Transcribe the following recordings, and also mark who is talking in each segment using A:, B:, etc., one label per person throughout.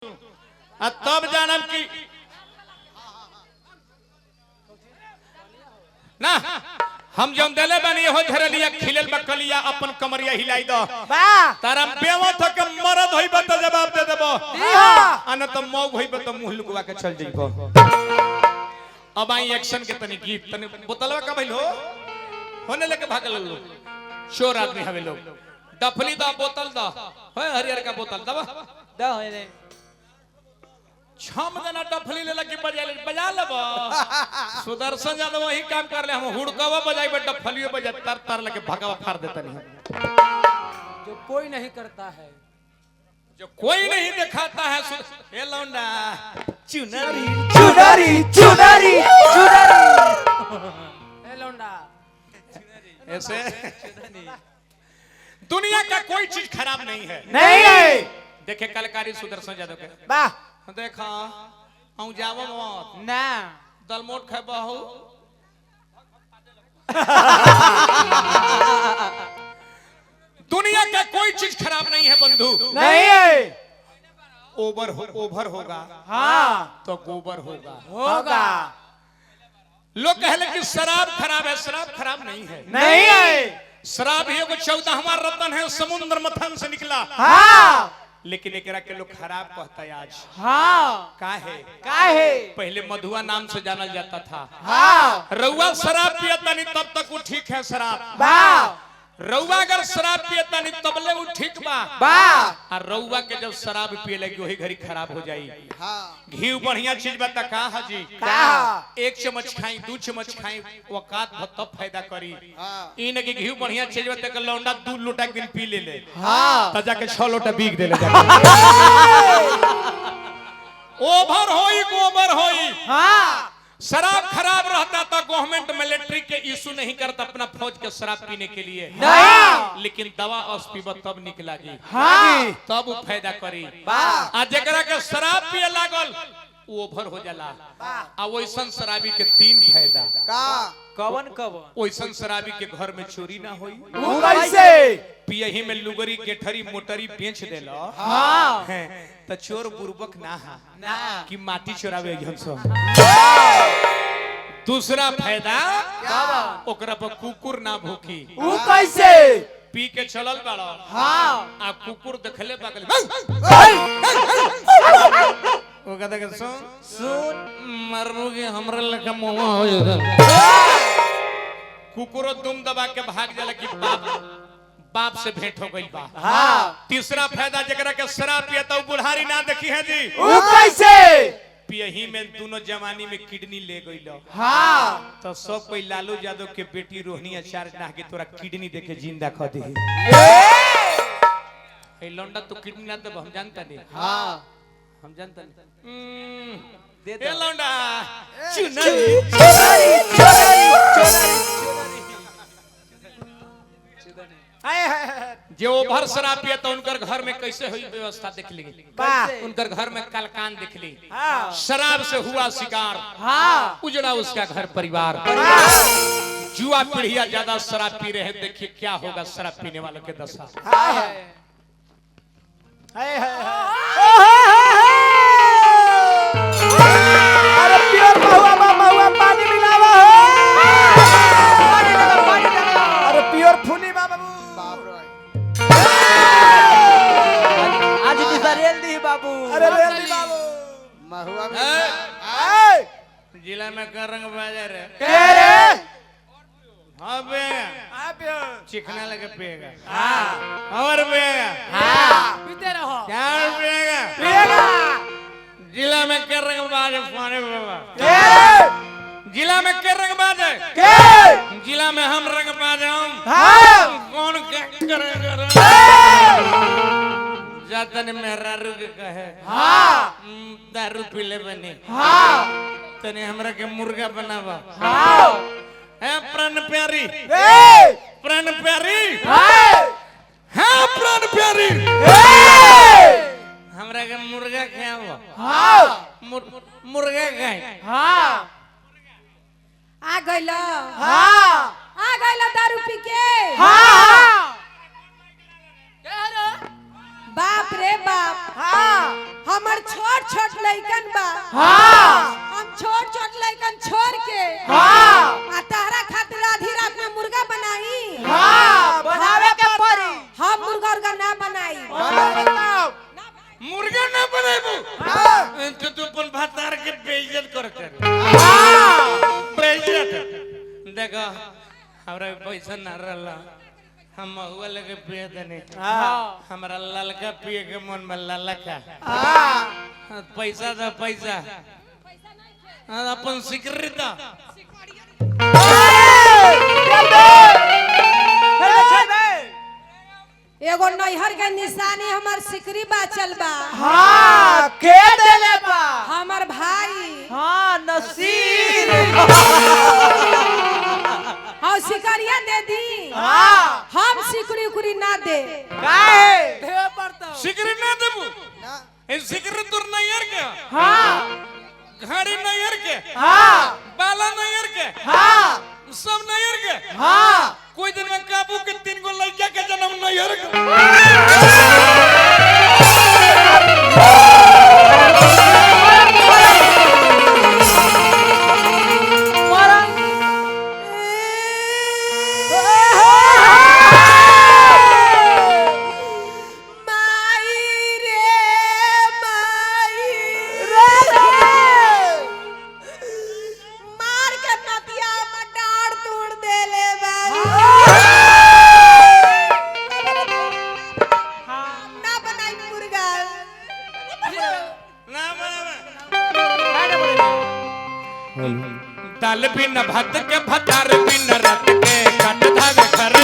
A: तब जानब की ना हम जौन देले बानी हो झरलिया खिलल बकलिया अपन कमरिया हिलाई दो तारा बेवा थ के मरद होइब त जवाब दे देबो अन त मौग होइब त मुंह लुकवा के चल जइबो। अब आई एक्शन के तनी गीत तनी बोतलवा का भइल हो होने लेके भागल लोग चोर आदमी हवे लोग डफली दा बोतल दा होय हरियर का बोतल दबा
B: दा होय रे
A: छम जना डफली ले लगी बजा लेबो सुदर्शन यादव वही काम कर ले हम हुड़कवा बजाइबे डफलियो बजा तर तर लेके भगवा फाड़ देता नहीं
B: जो कोई नहीं करता है
A: जो कोई नहीं दिखाता है ए लौंडा चुनरी
B: चुनरी चुनरी चुनरी ए लौंडा
A: ऐसे दुनिया का कोई चीज खराब नहीं है
B: नहीं है
A: देखे कलकारी सुदर्शन यादव के
B: वाह
A: देखा आऊं जावो मत
B: ना
A: दलमोट खाबो हो दुनिया का कोई चीज खराब नहीं है बंधु
B: नहीं है
A: ओवर होगा
B: हाँ
A: तो गोबर होगा
B: होगा
A: लोग कहले कि शराब खराब है शराब खराब नहीं है
B: नहीं है
A: शराब ही को 14वां रत्न है समुद्र मंथन से निकला
B: हाँ
A: लेकिन एकरा के लोग खराब कहता है आज
B: हाँ
A: का है पहले मधुआ नाम से जाना जाता था
B: हाँ
A: रउआ शराब पियता नहीं तब तक वो ठीक है शराब
B: वाह
A: रउआ अगर शराब पियता नहीं तबले वो ठीक बा
B: वाह
A: और रउआ के जब शराब पिए लगी वही घड़ी खराब हो जाई
B: हाँ
A: घी बढ़िया चीज बता का हाजी
B: का
A: एक चम्मच खाई 2 चम्मच खाई वकात तब फायदा करी ई न कि घी बढ़िया चीज बता के लौंडा 2 लोटा एक दिन पी ले
B: हाँ
A: त जाके 6 लोटा बीग दे ले ओवर होई गोबर होई
B: हाँ
A: शराब खराब रहता तो गवर्नमेंट मिलिट्री के इशू नहीं करता अपना फौज के शराब पीने के लिए
B: नहीं
A: लेकिन दवा पीब तब निकलागी
B: हाँ
A: तब वो फायदा करी
B: वाह
A: आ जकरा के शराब पिए लागल ओवर हो जाला आ वैसन शराबी के 3 फायदा
B: का कवन कवन
A: वैसन शराबी के घर में चोरी ना होई
B: वो कैसे
A: पियही में लुगरी गेठरी मोटरी बेच देलो
B: हाँ
A: त चोर बुर्बक ना
B: ना
A: कि माटी चोरावे हम सब दूसरा फायदा ओकरा पर कुकुर ना भूखी
B: वो कैसे
A: पी के चलल बाड़ो
B: हाँ
A: आ कुकुर देखले बगल ओ कहता के सुन मरबोगे हमरा लखा मोवा हो जाता कुकुरो दुम दबा के भाग जाला कि बाप से भेंट हो गई बा
B: हाँ
A: तीसरा फायदा जकरा के शराब पियता उ बुढ़ारी ना देखी है जी
B: वो कैसे
A: पियही में दोनों जवानी में किडनी ले गइलो
B: हाँ
A: तो सब कोई लालू यादव के बेटी रोहिणी आचार्य ना के तोरा किडनी देके जिंदा ख दे ए लौंडा तो किडनी ना दे हम जानता नहीं
B: हाँ
A: हम जानता नहीं
B: दे
A: ए लौंडा
B: चुनरी चुनरी चुनरी
A: जो ओवर शराब पिया तो उनकर घर में कैसे हुई व्यवस्था देख ली उनकर घर में कलकान देख ली
B: हाँ
A: शराब से हुआ शिकार
B: हाँ
A: उजड़ा उसका घर परिवार जुआ पीढ़िया ज्यादा शराब पी रहे हैं देखिए क्या होगा शराब पीने वालों के दशा
B: अरे प्योर महुआ पानी मिलावा अरे प्योर फुनी बाबू आज निसरेल दी बाबू अरे रेल दी बाबू महुआ
A: जिला में कर रंग बाजार है
B: के रे
A: हाँ बेगा चिकना लगे पिएगा
B: हां
A: और बेगा
B: हां पीते रहो
A: क्या पिएगा
B: पिएगा
A: जिला में कर रंग बाजार पानी बाबा
B: के
A: जिला में कर रंग बाजार
B: के
A: जिला में हम रंग बाजार
B: हां
A: कौन करेगा जातन मेहरारू के कहे
B: हां
A: दारू पीले बने
B: हां
A: तने हमरा के मुर्गा बनावा
B: हां
A: है प्राण प्यारी
B: ए
A: प्राण प्यारी
B: हां
A: है प्राण प्यारी
B: ए
A: हमरा के मुर्गा खाओ
B: हां
A: मुर्गा खाए
B: हां
C: आ गइल
B: हां
C: दारू पी के
B: हां
C: बाप रे बाप
B: हाँ
C: हमर छोट छोट लइकन बा
B: हाँ
C: हम छोट छोट लइकन छोड़ के
B: हाँ
C: आ तारा खातिर आधी रात में मुर्गा बनाई
B: हाँ बनावे के पड़ी
C: हम मुर्गा उर्गा ना बनाई
A: मुर्गा ना बनाबू
B: हाँ
A: तू अपन भातार के बेइज्जत करते
B: हाँ
A: बेइज्जत देखो हमरा पैसा ना रहला हम महुआ लगे पिए देने
B: हाँ
A: हमरा ललका पिए के मन में ललका
B: हाँ
A: पैसा दा पैसा अपन सिकरी दा
C: एगो नैहर के निशानी हमर सिकरी बाचल बा
B: हाँ के देले बा
C: हमर भाई
B: हाँ नसीर
C: हाँ सिकरिया दे दी
B: हाँ
C: हम सिकरी उकरी ना दे
B: काहे देवे पड़ता
A: सिकरी ना देबू ए सिकरी तोर नैयर के
B: हाँ
A: घड़ी नैयर के
B: हाँ
A: बाला नैयर के
B: हाँ
A: सब नैयर के
B: हाँ
A: कोई दिन में काबू के 3 गो लड़का के जन्म नैयर के
C: मार के नतिया में डाढ़ तोड़ देले बा ना बनाई मुर्गा
A: ना दाल बिन भात के भतार बिन रात के कट धावे घर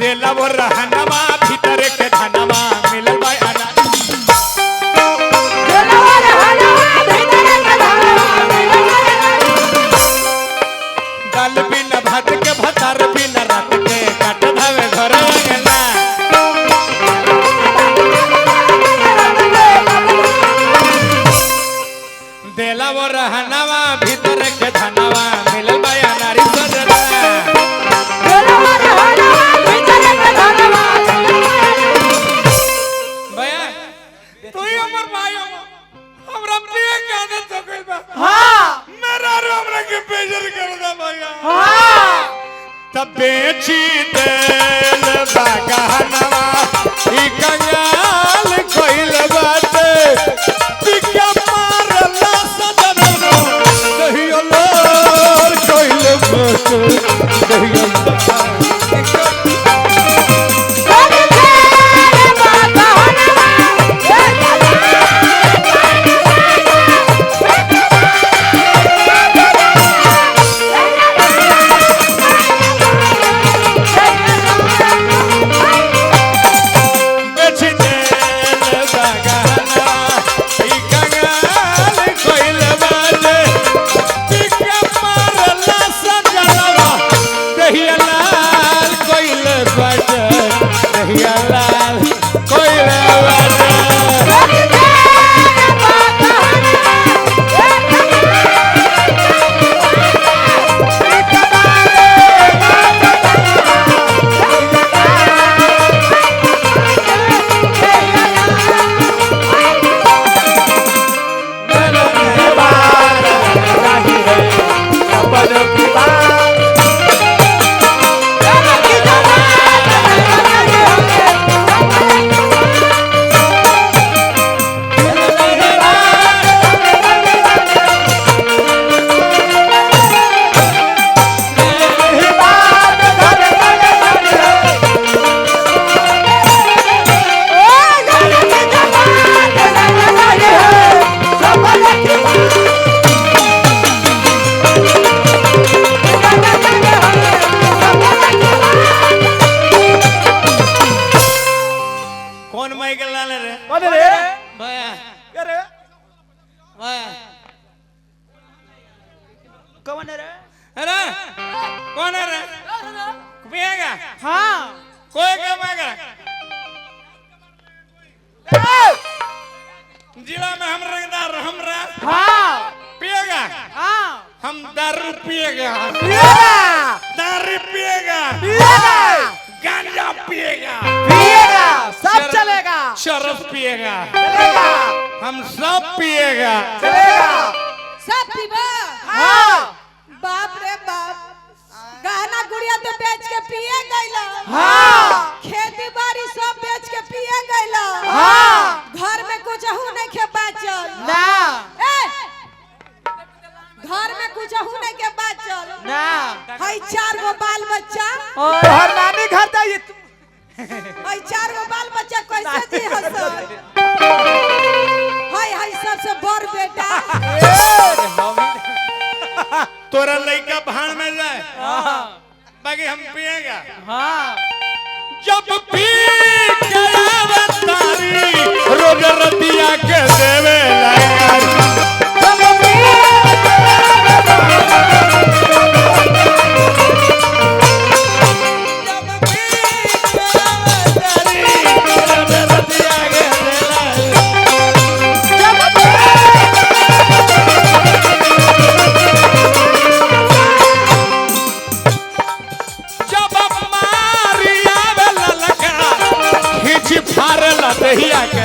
A: देला वो रहनवा भीतर के धनवा मिलल बा अना दाल बिन भात के भतार बिन रात के कट धावे घर अंगना देला वो रहनवा भीतर के धनवा मिलल बा नारी सजना भैया तू ही हमर भाई हमरा प्रिय के आदत हो गइल बा
B: हाँ
A: मेरा रो हमरा के बेइज्जत कर दा भैया
B: हाँ
A: तब बेची देल बागहनवा ई कंगाल कोइल बाटे पिका मारला सदनो कहियो लोर कोइल बाटे कहियो बेची देल बागहनवा ई कंगाल कोइल बाटे पिका मारला सदनो कहियो लाल कोइल बाटे कहियो लाल कोइल बाटे कौन माइकल लाले रे
B: कौन रे
A: भैया
B: क्या रे
A: भैया
B: कौन रे
A: अरे कौन है रे पिएगा
B: हाँ
A: कोई कमाएगा जिला में हम रंगदार हमरा
B: हाँ
A: पिएगा
B: हाँ
A: हम दारू पिएगा, दारू पिएगा, गांजा पिएगा,
B: सब चलेगा,
A: शराब पिएगा, हम सब पिएगा,
C: सब पीबा।
B: हाँ
C: बाप रे बाप, गहना गुड़िया तो बेच के पिए गईला,
B: हाँ
C: खेती बाड़ी सब बेच के पिए गईला,
B: हाँ
C: घर में कुछ नहीं के बचल
B: ना
C: घर में कुछ नहीं के बचल
B: ना
C: हई 4 गो बाल बच्चा
B: और हर नानी घर जाइए
C: हई 4 गो बाल बच्चा कैसे जी हसन हई सबसे बड़ बेटा
A: तोरा लड़का भाड़ में जाए बाकी हम पिएगा।
B: हाँ
A: जब पी गया तारी रोज रतिया के देवे दहिया के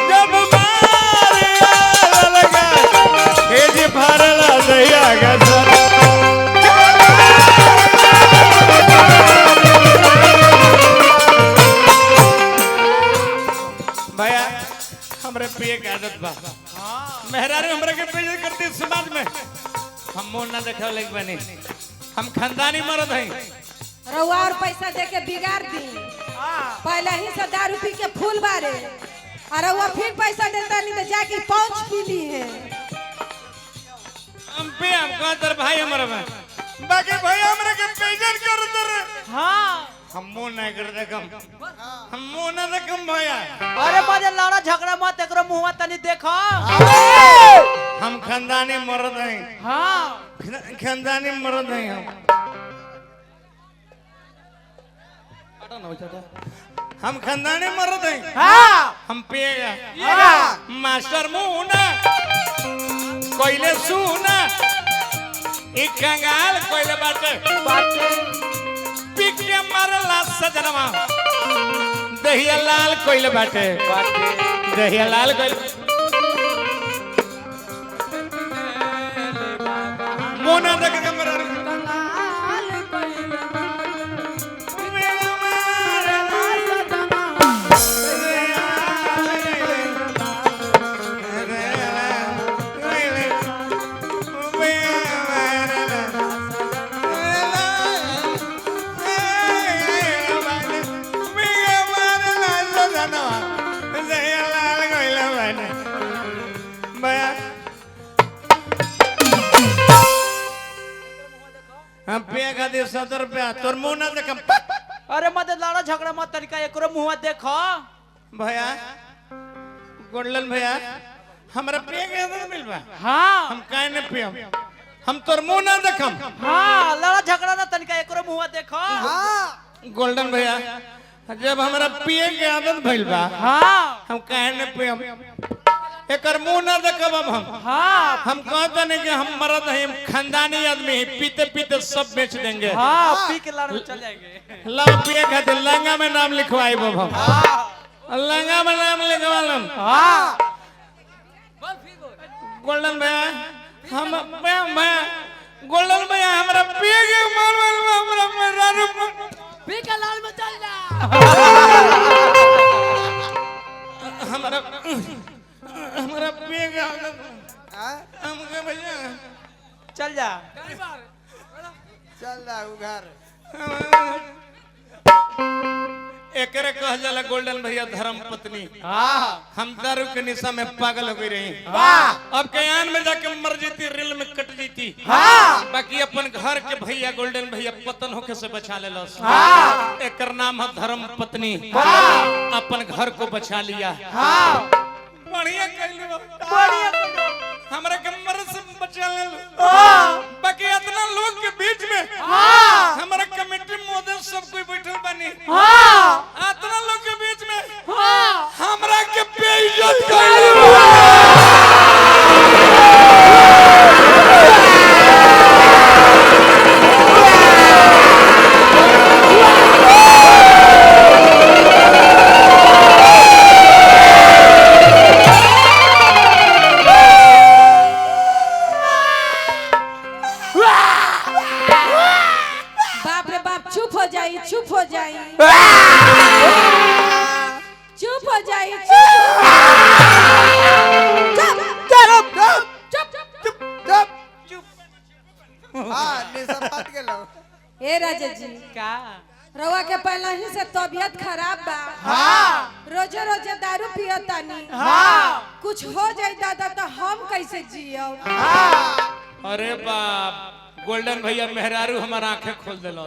A: जब मारे लगा हेज भरला दहिया के भैया हमरे पिए के आदत बा। मेहरारू हमरे के बेइज्जत करती समाज में, हम मोन ना देखा लग बने, हम खानदानी मर्द हैं।
C: रउआ और पैसा दे के बिगाड़ दी, पहले ही से दारू पी के फूल बारे और रउआ फिर पैसा देता नहीं तो जाके पहुंच पी ली है।
A: हम पे हम कहतर भाई हमारा बाकी भाई हमरे के बेइज्जत करत रे।
B: हाँ
A: हम मोन ना कर दे कम, हम मोन ना दे कम भैया।
B: अरे मजे लड़ा झगड़ा मत एकरो मुंहवा तनी देखो।
A: हम खानदानी मर्द हैं।
B: हाँ
A: खानदानी मर्द हैं हम खानदानी मर्द हैं।
B: हाँ
A: हम पिएगा।
B: हाँ
A: मास्टर मुना कोइले सुना एक कंगाल कोइले बाटे पिक के मारला सजनवा दहिया लाल कोइले बाटे दहिया लाल कोइले मोना देख के मर हम पिया का दे 70 रुपया तोर मुंह ना देख।
B: अरे मत लड़ा झगड़ा मत तरीका एकरो मुंहवा देखो।
A: भैया गोल्डन भैया हमरा पिए के आदत मिलबा।
B: हाँ
A: हम काहे न पियम, हम तोर मुंह ना देखम।
B: हाँ लड़ा झगड़ा ना तरीका एकरो मुंहवा देखो।
A: हाँ गोल्डन भैया जब हमरा पिए के आदत भइल बा
B: हाँ
A: हम काहे न पियम, एकर मुंह ना देखब हम।
B: हाँ
A: हम कहते नहीं कि हम मर्द हैं, हम खानदानी आदमी हैं, पीते पीते सब बेच देंगे।
B: हाँ पी के लड़ में चल जाएंगे।
A: ला पिए खातिर लंगा में नाम लिखवाई हम। लंगा में नाम लिखवा लम।
B: हाँ
A: गोल्डन भैया हम भैया गोल्डन भैया हमरा पिए के मार हमरा मेरा
B: पी के लाल में चल जा।
A: हमरा पिए के हमके भैया
B: चल जा
D: चल जा घर।
A: एकरे कह जाला गोल्डन भैया धर्म पत्नी।
B: हाँ
A: हम दारू के निशा में पागल हो गई रही।
B: वाह
A: अब कयान में जाके मर जीती, रेल में कट जीती।
B: हाँ
A: बाकी अपन घर के भैया गोल्डन भैया पतन होके से बचा ले लस।
B: हाँ
A: एकर नाम है धर्म पत्नी।
B: हाँ
A: अपन घर को बचा लिया।
B: हाँ
A: बढ़िया कहलू,
B: बढ़िया
A: हमरा के मर से बचा ले।
B: हाँ
A: बाकी इतना लोग के बीच में
B: हाँ
A: हमारा कमेटी मोदे सब कोई बैठल बनी।
B: हाँ
A: इतना लोग के बीच में
B: हाँ
C: राजा जी
B: का
C: रवा के पहले ही से तबीयत खराब बा। रोजे रोजे दारू पियतानी। कुछ हो जाए दादा तो हम कैसे जियो?
A: अरे बाप गोल्डन भैया मेहरारू हमारा आंखें खोल दिलो।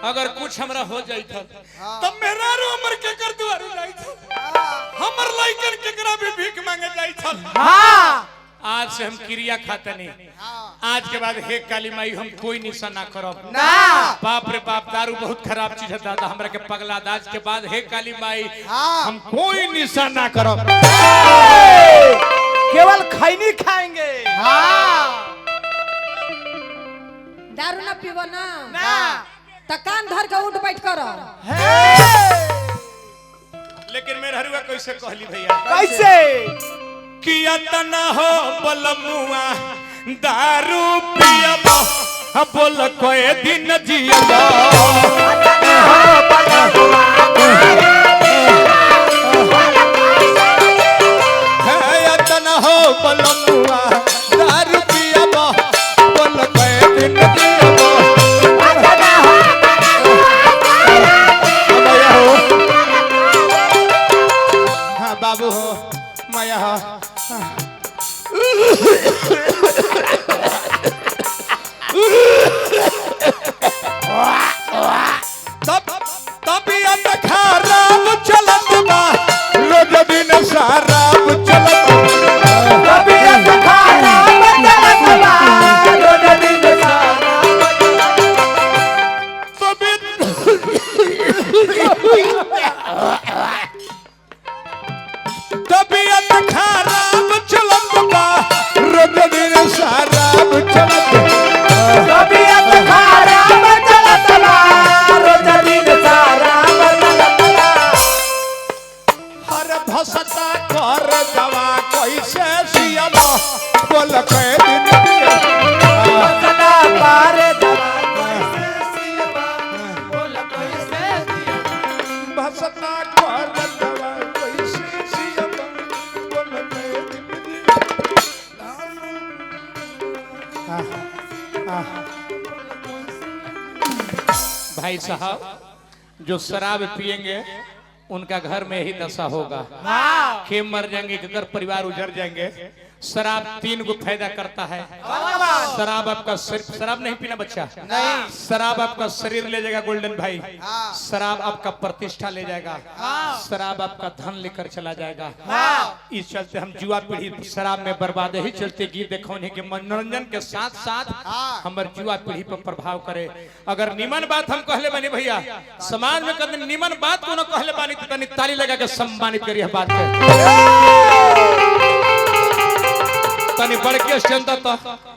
A: अगर कुछ हमरा हो जाई था तब मेहरारू हमर के कर दुआरी जाई था, हमर लइकन केकरा भी भीख मांगे जाई था। आज से हम क्रिया खाते नहीं, आज के बाद हे काली माई हम कोई निशा ना करब ना। बाप रे बाप दारू बहुत खराब चीज है दादा, हमरा के पगला दाज के बाद हे काली माई हम कोई निशा ना करब,
B: केवल खैनी खाएंगे।
C: दारू ना पीबो ना तो कान धर के उठ बैठ करो।
A: लेकिन मेहरुआ कैसे कहली भैया?
B: कैसे
A: किया तना हो बलमुआ दारू पियबो बोल कोई दिन जियबो। है तना हो बलमुआ दारू पियबो बोल कोई दिन जियबो। हाँ बाबू हो माया हो तबियत खराब चलत बा रोज दिन शराब चलत बा। तबियत खराब चलत बा रोज दिन शराब तबियत खराब चलत बा रोज दिन शराब चलत बा। तबियत खराब चलत बा रोज दिन शराब चलत बा। हर भसता कर दवा कैसे सियबा बोल के दिन भसता कर दवा कैसे सियबा बोल कैसे भसता कर दवा कैसे सियबा बोल के दिन। भाई साहब जो शराब पिएंगे उनका घर में ही दशा होगा, के मर जाएंगे, घर परिवार उजड़ जाएंगे। शराब 3 गो फायदा करता है। शराब आपका शराब नहीं पीना बच्चा नहीं, शराब आपका शरीर ले जाएगा गोल्डन भाई, शराब आपका प्रतिष्ठा ले जाएगा, शराब आपका धन लेकर चला जाएगा। इस चलते हम युवा पीढ़ी शराब में बर्बाद ही चलते गीत देखौने के मनोरंजन के साथ साथ हमारे युवा पीढ़ी पर प्रभाव करे। अगर निमन बात हम कहले बनी भैया समाज में कभी निमन बात को न कहले बानी तो तनी ताली लगा के सम्मानित करिए बात के तनी बढ़ के स्टैंड तो